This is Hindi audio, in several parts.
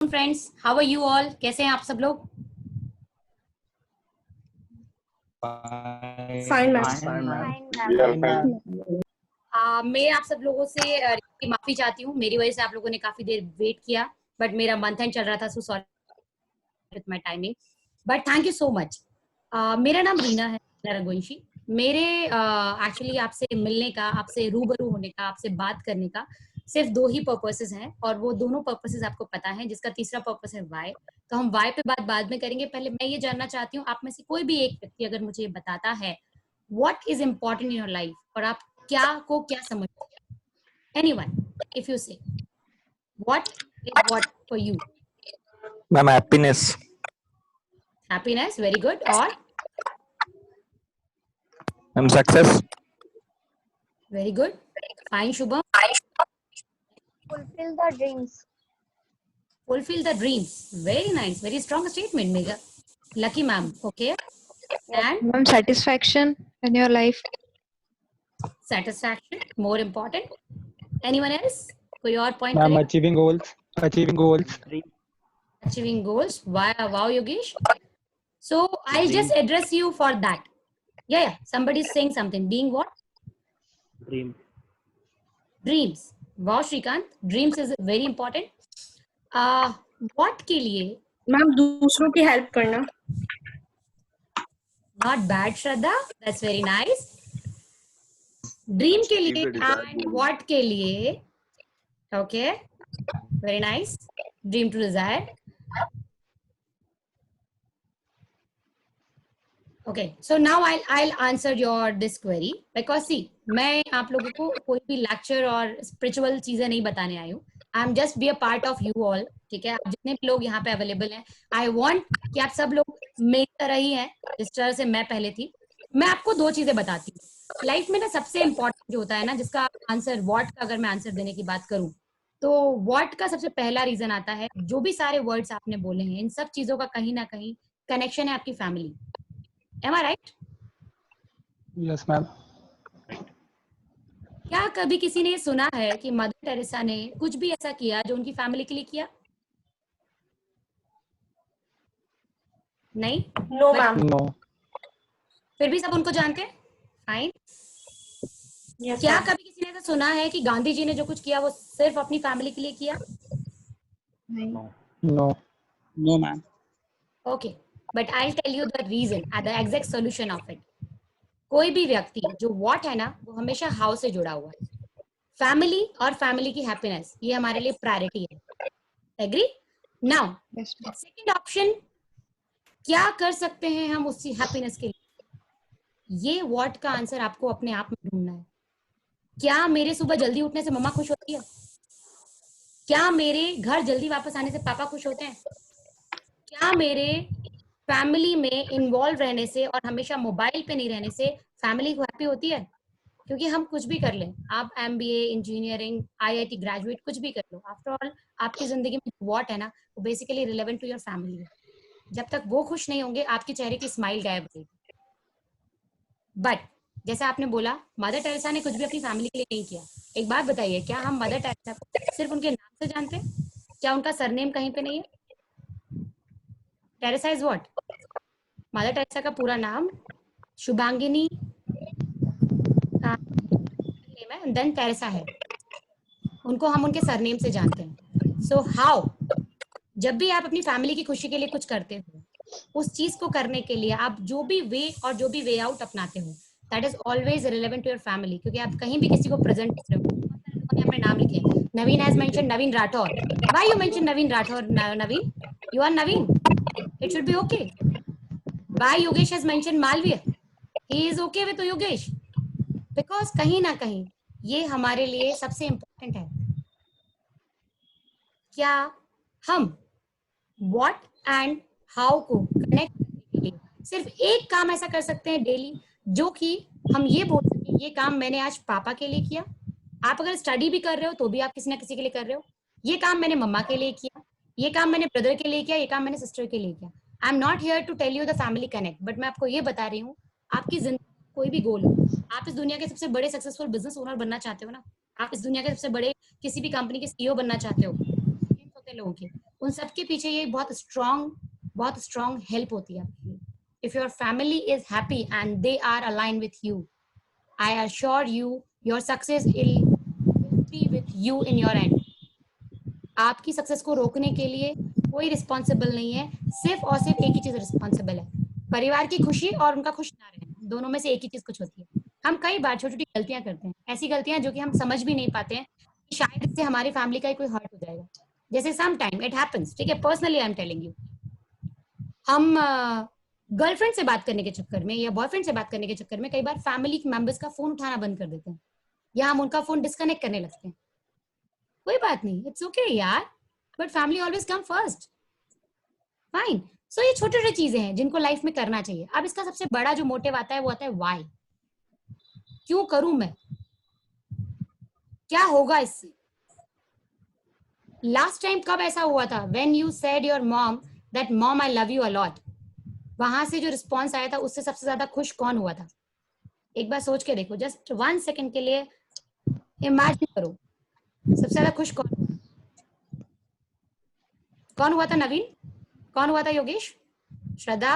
Friends, how are you all? कैसे हैं आप सब लोग? Fine ma'am. मैं आप सब लोगों से माफी चाहती हूँ। मेरी वजह से आप लोगों ने काफी देर वेट किया, बट मेरा मंथ एंड चल रहा था, so sorry with my timing, but thank you so much. मेरा नाम रीना है, रीना रघुवंशी। मेरे एक्चुअली आपसे मिलने का, आपसे रूबरू होने का, आपसे बात करने का सिर्फ दो ही पर्पसेस हैं, और वो दोनों पर्पसेस आपको पता है, जिसका तीसरा पर्पस है वाई। तो हम वाई पे बात बाद में करेंगे। पहले मैं ये जानना चाहती हूँ, आप में से कोई भी एक व्यक्ति अगर मुझे बताता है what is important in your life, और आप क्या समझते हैं। Anyone, if you say what is what for you. Ma'am happiness. Happiness, very good. और ma'am success. Very good, fine. Shubham? Fulfill the dreams. Fulfill the dreams, very nice, very strong statement, Megha. Lucky ma'am, okay. And Ma'am, satisfaction in your life. satisfaction, more important. Anyone else? कोई और point मैम करे? Achieving goals Achieving goals. Wow, Yogesh. So I'll just address you for that. Yeah, somebody is saying something. Being what? Dreams. Wow, Shrikant, dreams is very important. What के लिए? मैम दूसरों की हेल्प करना. Not bad, Shraddha. That's very nice. Dream के लिए and what के लिए? Okay, very nice. Dream to desire. Okay, so now I'll answer your this query because see, मैं आप लोगों को कोई भी लेक्चर और स्पिरिचुअल चीजें नहीं बताने आई हूँ. I am just be a part of you all. ठीक है, आप जितने भी लोग यहाँ पे अवेलेबल हैं, आई वांट कि आप सब लोग मेरी तरह ही हैं, जिस तरह से मैं पहले थी. मैं आपको दो चीजें बताती हूँ लाइफ में ना. सबसे इंपॉर्टेंट जो होता है ना, जिसका आंसर व्हाट का अगर मैं आंसर देने की बात करूँ, तो व्हाट का सबसे पहला रीजन आता है. जो भी सारे वर्ड्स आपने बोले हैं, इन सब चीजों का कहीं ना कहीं कनेक्शन है आपकी family. Am I right? Yes ma'am. क्या कभी किसी ने सुना है कि मदर टेरेसा ने कुछ भी ऐसा किया जो उनकी फैमिली के लिए किया? नहीं. No ma'am. नो. फिर भी सब उनको जानते हैं. फाइन. क्या कभी किसी ने ऐसा सुना है कि गांधी जी ने जो कुछ किया वो सिर्फ अपनी फैमिली के लिए किया? No. No ma'am. Okay, but I tell you the reason and the exact solution of it. कोई भी व्यक्ति जो व्हाट है ना, वो हमेशा हाउ से जुड़ा हुआ है. फैमिली और फैमिली की हैप्पीनेस, ये हमारे लिए प्रायोरिटी है. Agree? Now Yes, ma'am. Second option, क्या कर सकते हैं हम उसी हैप्पीनेस के लिए? ये व्हाट का आंसर आपको अपने आप में ढूंढना है. क्या मेरे सुबह जल्दी उठने से मम्मा खुश होती है? क्या मेरे घर जल्दी वापस आने से पापा खुश होते हैं? क्या मेरे फैमिली में इन्वॉल्व रहने से और हमेशा मोबाइल पे नहीं रहने से फैमिली को हैप्पी होती है? क्योंकि हम कुछ भी कर लें, आप एमबीए, इंजीनियरिंग, आईआईटी ग्रेजुएट, कुछ भी कर लो, आफ्टर ऑल आपकी जिंदगी में व्हाट है ना, वो basically relevant to your family है. जब तक वो खुश नहीं होंगे, आपके चेहरे की स्माइल गायब हो जाएगी. बट जैसा आपने बोला, मदर टेरेसा ने कुछ भी अपनी फैमिली के लिए नहीं किया. एक बात बताइए, क्या हम मदर टेरेसा को सिर्फ उनके नाम से जानते हैं? क्या उनका सरनेम कहीं पे नहीं है? Teresa is what? Mother Teresa का पूरा नाम शुभांगिनी नेम है, देन टेरेसा है. उनको हम उनके सरनेम से जानते हैं. सो हाउ, जब भी आप अपनी फैमिली की खुशी के लिए कुछ करते हो, उस चीज को करने के लिए आप जो भी वे और जो भी वे आउट अपनाते हो, that is always relevant to your family. क्योंकि आप कहीं भी किसी को प्रेजेंट कर रहे हो, बहुत सारे लोगों ने अपने नाम लिखे. Naveen has mention Naveen Rathore. Why you mention Naveen Rathore? Naveen, you are Naveen, it should be okay. Why Yogesh has mention Malviya? He is okay with Yogesh, because कहीं ना कहीं ये हमारे लिए सबसे इंपॉर्टेंट है. क्या हम व्हाट एंड हाउ को कनेक्ट करने के लिए सिर्फ एक काम ऐसा कर सकते हैं डेली, जो कि हम ये बोल सकें, ये काम मैंने आज पापा के लिए किया. आप अगर स्टडी भी कर रहे हो तो भी आप किसी ना किसी के लिए कर रहे हो. ये काम मैंने मम्मा के लिए किया, ये काम मैंने ब्रदर के लिए किया, ये काम मैंने सिस्टर के लिए किया. I am not here to tell you the family connect, but मैं आपको ये बता रही हूँ, आपकी जिंदगी कोई भी गोल हो, आप इस दुनिया के सबसे बड़े सक्सेसफुल बिजनेस ओनर बनना चाहते हो ना, आप इस दुनिया के सबसे बड़े किसी भी कंपनी के सीईओ बनना चाहते हो, होते हैं लोगों के, उन सब के पीछे ये बहुत स्ट्रॉन्ग हेल्प होती है आपकी. If your family is happy and they are aligned with you, I assure you your success will be with you in your end. आपकी सक्सेस को रोकने के लिए कोई रिस्पॉन्सिबल नहीं है, सिर्फ और सिर्फ एक ही चीज रिस्पॉन्सिबल है, परिवार की खुशी और उनका खुश ना रहना. दोनों में से एक ही चीज कुछ होती है. हम कई बार छोटी छोटी गलतियां करते हैं, ऐसी गलतियां जो कि हम समझ भी नहीं पाते हैं कि शायद इससे हमारी फैमिली का ही कोई हर्ट हो जाएगा. जैसे सम टाइम इट हैपेंस, ठीक है, personally I am telling you, हम गर्लफ्रेंड से बात करने के चक्कर में या बॉयफ्रेंड से बात करने के चक्कर में कई बार फैमिली मेंबर्स का फोन उठाना बंद कर देते हैं या हम उनका फोन डिस्कनेक्ट करने लगते हैं. कोई बात नहीं, इट्स ओके यार, but family always come first. Fine. So ये छोटी छोटी चीजें हैं जिनको लाइफ में करना चाहिए. अब इसका सबसे बड़ा जो मोटिव आता है वो आता है व्हाई. क्यों करूं मैं, क्या होगा इससे. लास्ट टाइम कब ऐसा हुआ था when you said your mom that mom I love you a lot, वहां से जो रिस्पॉन्स आया था उससे सबसे ज्यादा खुश कौन हुआ था. एक बार सोच के देखो, जस्ट 1 सेकंड के लिए इमेजिन करो, सबसे ज्यादा खुश कौन हुआ था. नवीन, कौन हुआ था. योगेश, श्रद्धा,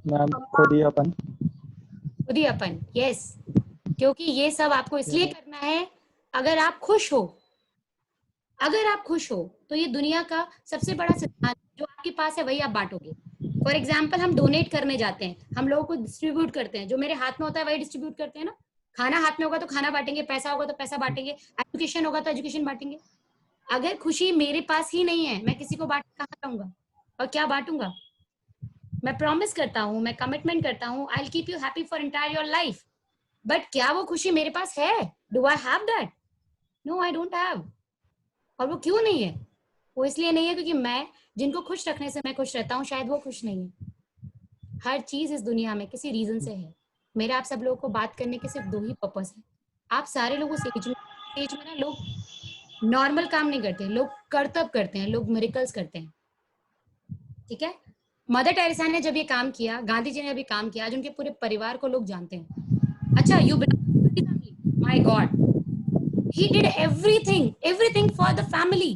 मैम खुद ही अपन. खुद ही अपन. यस, क्योंकि ये सब आपको इसलिए करना है अगर आप खुश हो. अगर आप खुश हो तो ये दुनिया का सबसे बड़ा सिद्धांत जो आपके पास है वही आप बांटोगे. फॉर एग्जाम्पल, हम डोनेट करने जाते हैं, हम लोगों को डिस्ट्रीब्यूट करते हैं, जो मेरे हाथ में होता है वही डिस्ट्रीब्यूट करते हैं ना. खाना हाथ में होगा तो खाना बांटेंगे, पैसा होगा तो पैसा बांटेंगे, एजुकेशन होगा तो एजुकेशन बांटेंगे. अगर खुशी मेरे पास ही नहीं है, मैं किसी को बांट कहाँ जाऊंगा और क्या बांटूंगा. मैं प्रॉमिस करता हूँ, मैं कमिटमेंट करता हूँ, I will keep you happy for entire your life, but क्या वो खुशी मेरे पास है. Do I have that? No, I don't have. और वो क्यों नहीं है? वो इसलिए नहीं है क्योंकि मैं जिनको खुश रखने से मैं खुश रहता हूँ, शायद वो खुश नहीं है. हर चीज इस दुनिया में किसी रीजन से है. मेरे आप सब लोगों को बात करने के सिर्फ 2 ही पर्पस है. आप सारे लोगों स्टेज में ना, लोग नॉर्मल काम नहीं करते, लोग कर्तव्य करते हैं, लोग मिरेकल्स करते हैं. ठीक है. मदर टेरेसा ने जब ये काम किया, गांधी जी ने जब ये काम किया, आज उनके पूरे परिवार को लोग जानते हैं. अच्छा, you belong, my God, he did everything for the family,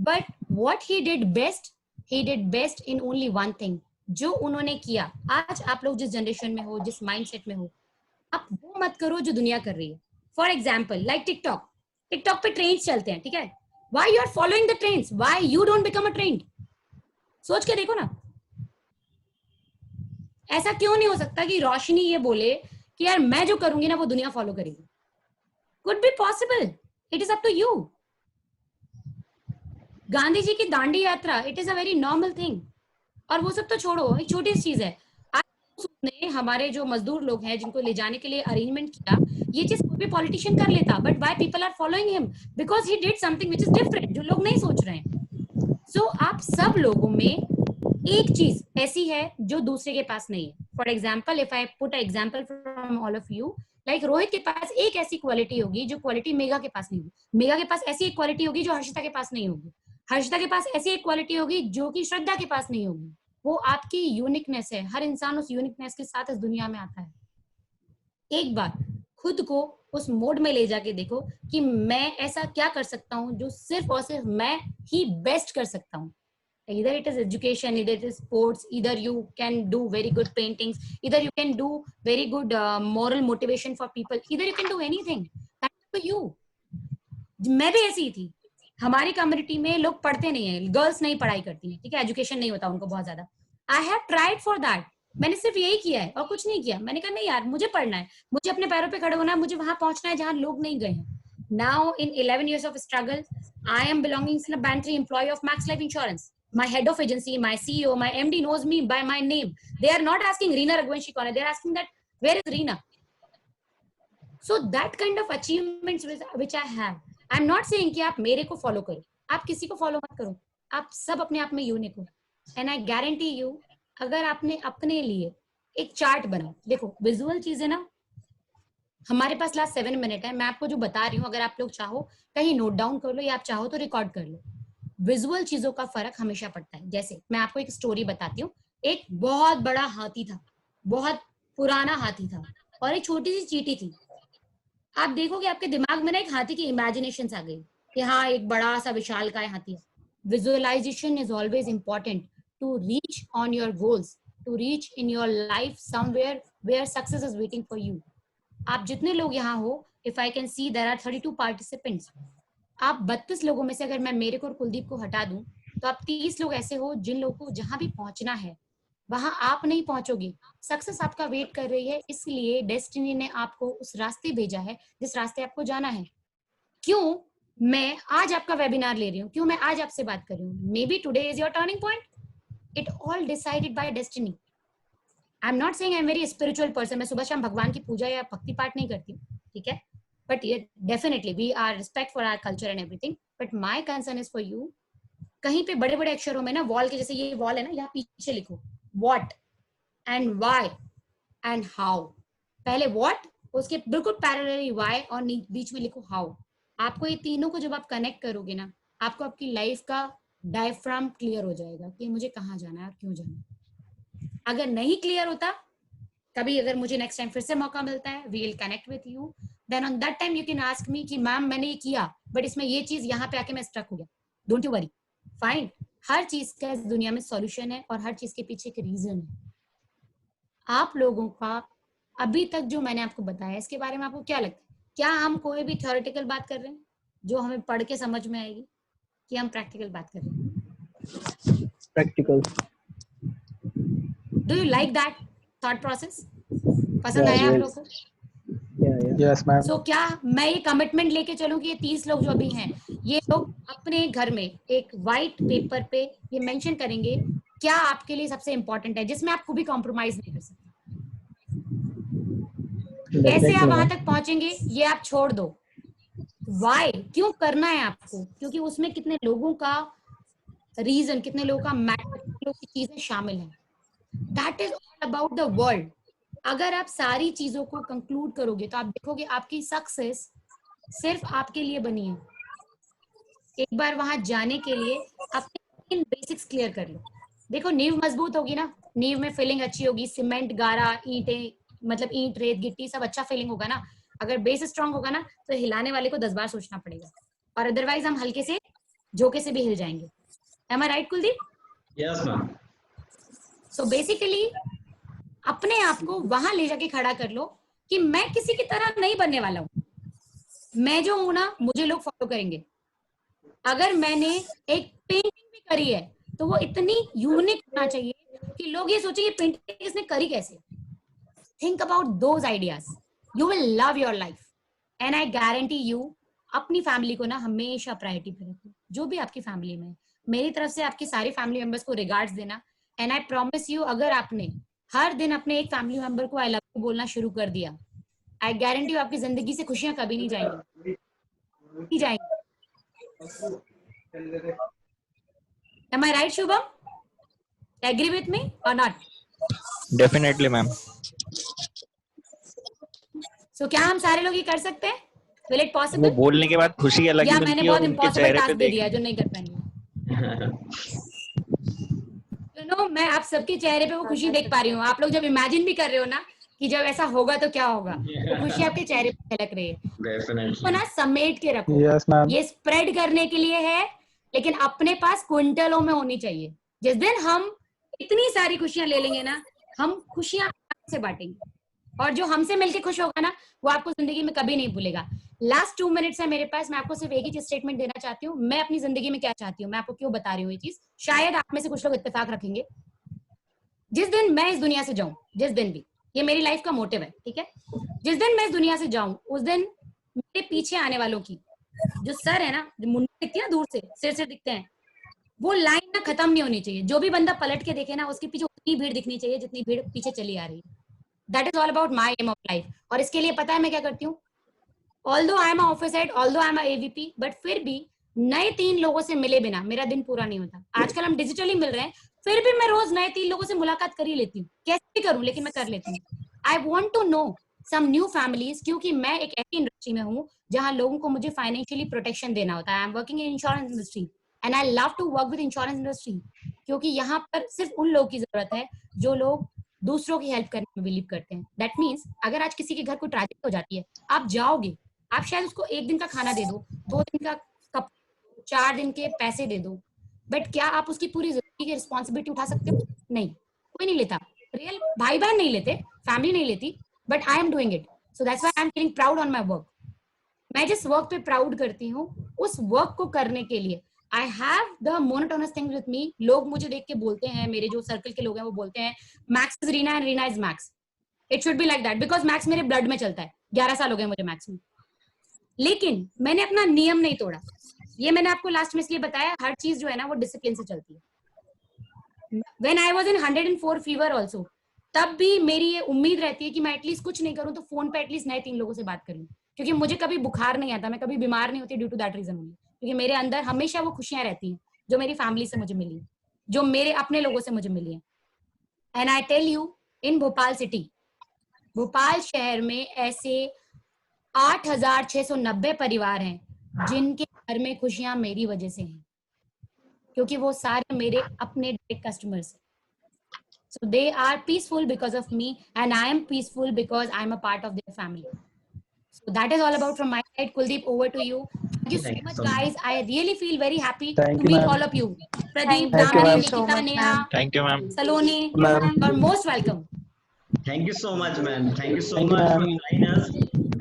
but what he did best in only one thing. जो उन्होंने किया, आज आप लोग जिस जनरेशन में हो, जिस माइंडसेट में हो, आप वो मत करो जो दुनिया कर रही है. फॉर एग्जाम्पल, लाइक टिकटॉक पे ट्रेंड्स चलते हैं, ठीक है. Why you are following the trends? Why you don't become a trend? सोच के देखो ना. ऐसा क्यों नहीं हो सकता कि रोशनी ये बोले कि यार मैं जो करूंगी ना वो दुनिया फॉलो करेगी. Could be possible. It is up to you. Gandhi ji की दांडी यात्रा, it is a very normal thing. और वो सब तो छोड़ो, एक छोटी सी चीज है. आज ने हमारे जो मजदूर लोग हैं जिनको ले जाने के लिए अरेंजमेंट किया, ये चीज कोई भी पॉलिटिशियन कर लेता, but why people are following him? Because he did something which is different, जो लोग नहीं सोच रहे हैं. सो आप सब लोगों में एक चीज ऐसी है जो दूसरे के पास नहीं है. For example, if I put a example from all of you, like Rohit के पास एक ऐसी क्वालिटी होगी जो क्वालिटी मेगा के पास नहीं होगी. मेगा के पास ऐसी एक क्वालिटी होगी जो हर्षिता के पास नहीं होगी. हर्षिता के पास ऐसी एक क्वालिटी होगी जो कि श्रद्धा के पास नहीं होगी. वो आपकी यूनिकनेस है. हर इंसान उस यूनिकनेस के साथ इस दुनिया में आता है. एक बार खुद को उस मोड में ले जाके देखो कि मैं ऐसा क्या कर सकता हूँ जो सिर्फ और सिर्फ मैं ही बेस्ट कर सकता हूँ. Either it is education, either it is sports, either you can do very good paintings, either you can do very good moral motivation for people, either you can do anything. That's for you. मैं भी ऐसी ही थी. हमारी कम्युनिटी में लोग पढ़ते नहीं है, गर्ल्स नहीं पढ़ाई करती है, ठीक है, एजुकेशन नहीं होता उनको बहुत ज्यादा. I have tried for that. मैंने सिर्फ यही किया है और कुछ नहीं किया. मैंने कहा नहीं यार, मुझे पढ़ना है, मुझे अपने पैरों पे खड़े होना है, मुझे वहां पहुंचना है जहां लोग नहीं गए हैं. Now in 11 years of struggle, I am belonging to a band 3 employee of Max Life Insurance. My head of agency, my CEO, my MD knows me by my name. They are not asking Reena Raghuvanshi kaun hai. They are asking that where is Reena. So that kind of achievements which I have. I'm not saying कि आप मेरे को follow करो. आप किसी को follow मत करो. आप सब अपने आप में यूनिक हो. And I guarantee you, अगर आपने अपने लिए एक चार्ट बनाओ, देखो विजुअल चीजें ना, हमारे पास लास्ट 7 मिनट है. मैं आपको जो बता रही हूँ, अगर आप लोग चाहो कहीं नोट डाउन कर लो या आप चाहो तो रिकॉर्ड कर लो. विजुअल चीजों का फर्क हमेशा पड़ता है. जैसे मैं आपको एक स्टोरी बताती हूँ. एक बहुत बड़ा हाथी था, बहुत पुराना हाथी था, और एक छोटी सी चींटी थी. आप देखोगे आपके दिमाग में ना एक हाथी की इमेजिनेशन आ गई. यहाँ एक बड़ा सा विशालकाय हाथी है. Visualization is always important to reach on your goals, to reach in your life somewhere where success is waiting for you. आप जितने लोग यहाँ हो, if I can see there are 32 participants. आप 32 लोगों में से अगर मैं मेरे को और कुलदीप को हटा दूं, तो आप 30 लोग ऐसे हो जिन लोगों को जहां भी पहुंचना है वहां आप नहीं पहुंचोगे. सक्सेस आपका वेट कर रही है, इसलिए डेस्टिनी ने आपको उस रास्ते भेजा है जिस रास्ते आपको जाना है. क्यों मैं आज आपका वेबिनार ले रही हूँ, क्यों मैं आज आपसे बात कर रही हूँ? May be today is your turning point. It all decided by destiny. I am not saying I am very spiritual person. मैं सुबह शाम भगवान की पूजा या भक्ति पाठ नहीं करती हूँ, ठीक है, but definitely we are respect for our culture and everything. But my concern is for you. कहीं पे बड़े बड़े अक्षरों में ना, वॉल के जैसे ये वॉल है ना, यहाँ पीछे लिखो what and why and how. पहले व्हाट, उसके बिल्कुल पैरेलली व्हाई, और बीच में लिखो हाउ. आपको ये तीनों को जब आप कनेक्ट करोगे ना, आपको आपकी लाइफ का डायफ्राम क्लियर हो जाएगा कि मुझे कहाँ जाना है और क्यों जाना है. अगर नहीं क्लियर होता, कभी अगर मुझे नेक्स्ट टाइम फिर से मौका मिलता है, we will connect with you, then on that time you can ask me कि मैम मैंने ये किया बट इसमें ये चीज यहाँ पे आके मैं स्ट्रक हो गया. Don't you worry, fine. हर चीज का इस दुनिया में सॉल्यूशन है और हर चीज के पीछे एक रीजन है. आप लोगों का अभी तक जो मैंने आपको बताया, इसके बारे में आपको क्या लगता है? क्या हम कोई भी थ्योरेटिकल बात कर रहे हैं जो हमें पढ़ के समझ में आएगी, कि हम प्रैक्टिकल बात कर रहे हैं? Practical. Do you like that thought process? पसंद आया आप लोगों को? Yes, ma'am. सो क्या मैं ये कमिटमेंट लेके चलूं कि ये 30 लोग जो अभी हैं, ये लोग अपने घर में एक वाइट पेपर पे ये मेंशन करेंगे क्या आपके लिए सबसे इंपॉर्टेंट है, जिसमें आप कभी कॉम्प्रोमाइज नहीं कर सकते. कैसे आप वहां तक पहुंचेंगे ये आप छोड़ दो. वाई, क्यों करना है आपको, क्योंकि उसमें कितने लोगों का रीजन, कितने लोगों का मैटर, कितने लोगों की चीजें शामिल हैं. That is all about the world. अगर आप सारी चीजों को कंक्लूड करोगे तो आप देखोगे आपकी सक्सेस सिर्फ आपके लिए बनी है. एक बार वहां जाने के लिए अपने बेसिक्स क्लियर कर लो. देखो नींव मजबूत होगी ना, नींव में फीलिंग अच्छी होगी, सीमेंट, गारा, ईंटें, मतलब ईंट, रेत, गिट्टी सब अच्छा फीलिंग होगा ना. अगर बेस स्ट्रांग होगा ना तो हिलाने वाले को 10 बार सोचना पड़ेगा, और अदरवाइज हम हल्के से झोंके से भी हिल जाएंगे. Am I right Kuldeep? Yes ma'am. So basically अपने आप को वहां ले जाके खड़ा कर लो कि मैं किसी की तरह नहीं बनने वाला हूं. मैं जो हूं ना, मुझे लोग फॉलो करेंगे. अगर मैंने एक पेंटिंग भी करी है तो वो इतनी यूनिक होना चाहिए कि लोग ये सोचे ये पेंटिंग इसने करी कैसे. Think about those ideas, you will love your life. And I guarantee you, अपनी फैमिली को ना हमेशा प्रायोरिटी पे रखो. जो भी आपकी फैमिली में, मेरी तरफ से आपकी सारी फैमिली मेंबर्स को रिगार्ड्स देना. एंड आई प्रॉमिस यू, अगर आपने हर दिन अपने एक फैमिली मेंबर को आई लव यू बोलना शुरू कर दिया, आई गारंटी यू आपकी जिंदगी से खुशियां कभी नहीं जाएंगी, नहीं जाएंगी. Am I right, Shubham? Agree with me or not? Definitely, ma'am. So क्या हम सारे लोग ये कर सकते हैं? Will it वो possible? बोलने के बाद खुशी अलग ही या मिलती मैंने है बहुत और उनके इम्पॉसिबल चेहरे टास्क पे दे देख दिया जो नहीं कर पाएंगे. मैं आप सबके चेहरे पे वो खुशी देख पा रही हूँ. आप लोग जब इमेजिन भी कर रहे हो ना कि जब ऐसा होगा तो क्या होगा, तो खुशी आपके चेहरे पे झलक रही है. तो ना समेट के रखो. Yes, ma'am. ये स्प्रेड करने के लिए है, लेकिन अपने पास क्विंटलों में होनी चाहिए. जिस दिन हम इतनी सारी खुशियां ले लेंगे ना, हम खुशियां से बांटेंगे, और जो हमसे मिलके खुश होगा ना, वो आपको जिंदगी में कभी नहीं भूलेगा. लास्ट 2 मिनट्स है मेरे पास. मैं आपको सिर्फ एक ही चीज स्टेटमेंट देना चाहती हूँ. मैं अपनी जिंदगी में क्या चाहती हूँ, मैं आपको क्यों बता रही हूँ ये चीज, शायद आप में से कुछ लोग इत्तेफाक रखेंगे. जिस दिन मैं इस दुनिया से जाऊं, जिस दिन भी, ये मेरी लाइफ का मोटिव है, ठीक है, जिस दिन मैं इस दुनिया से जाऊं, उस दिन मेरे पीछे आने वालों की जो सर है ना, जो मुंडी दिखती है ना, दूर से सिर दिखते हैं, वो लाइन ना खत्म नहीं होनी चाहिए. जो भी बंदा पलट के देखे ना, उसके पीछे उतनी भीड़ दिखनी चाहिए जितनी भीड़ पीछे चली आ रही है. That is all about my aim of life. और इसके लिए पता है मैं क्या करती हूँ? Although I am office head, although I am AVP, but फिर भी नए 3 लोगों से मिले बिना मेरा दिन पूरा नहीं होता. आजकल हम डिजिटली मिल रहे हैं, फिर भी मैं रोज नए 3 लोगों से मुलाकात कर ही लेती हूँ. कैसे भी करूँ, लेकिन मैं कर लेती हूँ. I want to know some new families, क्योंकि मैं एक ऐसी इंडस्ट्री में हूँ जहाँ लोगों को मुझे फाइनेंशियली प्रोटेक्शन देना होता है. I am working in insurance industry and I love to work with insurance industry, क्योंकि यहाँ पर सिर्फ उन लोगों की जरूरत है जो लोग दूसरों की हेल्प करने में बिलीव करते हैं. दैट मीन्स अगर आज किसी के घर कोई ट्रेजेडी हो जाती है, आप जाओगे, आप शायद उसको 1 दिन का खाना दे दो, 2 दिन का कपड़ा 4 दिन के पैसे दे दो, बट क्या आप उसकी पूरी जिंदगी की रिस्पॉन्सिबिलिटी उठा सकते हो? नहीं, कोई नहीं लेता। रियल भाई बहन नहीं लेते, फैमिली नहीं लेती, but I am doing it, so that's why I am feeling proud on my work. मैं जिस वर्क पे प्राउड करती हूँ, उस वर्क को करने के लिए I have the monotonous thing with me. लोग मुझे देख के बोलते हैं, मेरे जो सर्कल के लोग हैं वो बोलते हैं max is Reena and Reena is max. It should be like that because max मेरे ब्लड में चलता है। 11 साल हो गए मुझे मैक्स में, लेकिन मैंने अपना नियम नहीं तोड़ा। ये मैंने आपको लास्ट में इसलिए बताया, हर चीज जो है ना वो डिसिप्लिन से चलती है। When I was in 104 fever also, तब भी मेरी ये उम्मीद रहती है कि मैं एटलीस्ट कुछ नहीं करूं तो फोन पे एटलीस्ट नए 3 लोगों से बात कर लूं, क्योंकि मुझे कभी बुखार नहीं आता, मैं कभी बीमार नहीं होती due to that reason only, क्योंकि मेरे अंदर हमेशा वो खुशियां रहती हैं जो मेरी फैमिली से मुझे मिली, जो मेरे अपने लोगों से मुझे मिली है। And I tell you, in Bhopal city, Bhopal शहर में ऐसे 8,690 परिवार हैं जिनके घर में खुशियां मेरी वजह से हैं, क्योंकि वो सारे मेरे अपने डायरेक्ट कस्टमर्स हैं। So they are peaceful because of me, and I am peaceful because I am a part of their family. So that is all about from my side. Kuldeep, over to you. Thank you so much, guys. I really feel very happy Thank to you, meet ma'am. all of you. Pradeep, Thank you, Damini, ma'am. So Nikita, much, Neha, ma'am. Thank you, ma'am. Saloni, Ma'am. you're most welcome. Thank you so much, man. Thank you so Thank you, much ma'am. for joining us.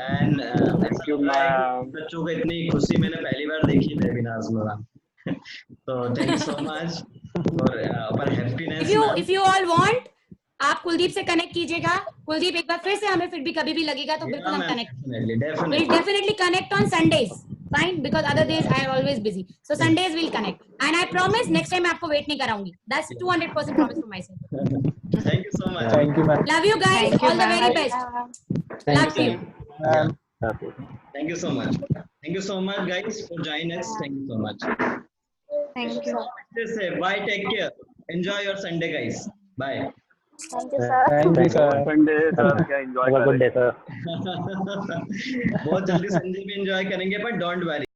And Thank you, ma'am. बच्चों को इतनी खुशी मैंने पहली बार देखी वेबिनार्स में मैम। तो thank you so much for happiness ma'am. If you all want, आप कुलदीप से कनेक्ट कीजिएगा। कुलदीप एक बार फिर से हमें फिर भी कभी भी लगेगा तो बिल्कुल हम connect, we'll definitely connect on Sundays. Fine, because other days I am always busy. So Sundays we'll connect. And I promise next time मैं आपको वेट नहीं कराऊंगी. That's 200% promise from my side. Thank you so much. Thank you, ma'am. Love you guys. Thank you, All the ma'am. very best. Thank Love you. Ma'am. Thank you so much. Thank you so much, guys, for joining us. Thank you so much. Thank you. Just say bye. Take care. Enjoy your Sunday, guys. Bye. Thank you, sir. Thank you, sir. Sunday, sir. क्या enjoy Have a कर good रहे day, sir. बहुत जल्दी संडे भी enjoy करेंगे, but don't worry.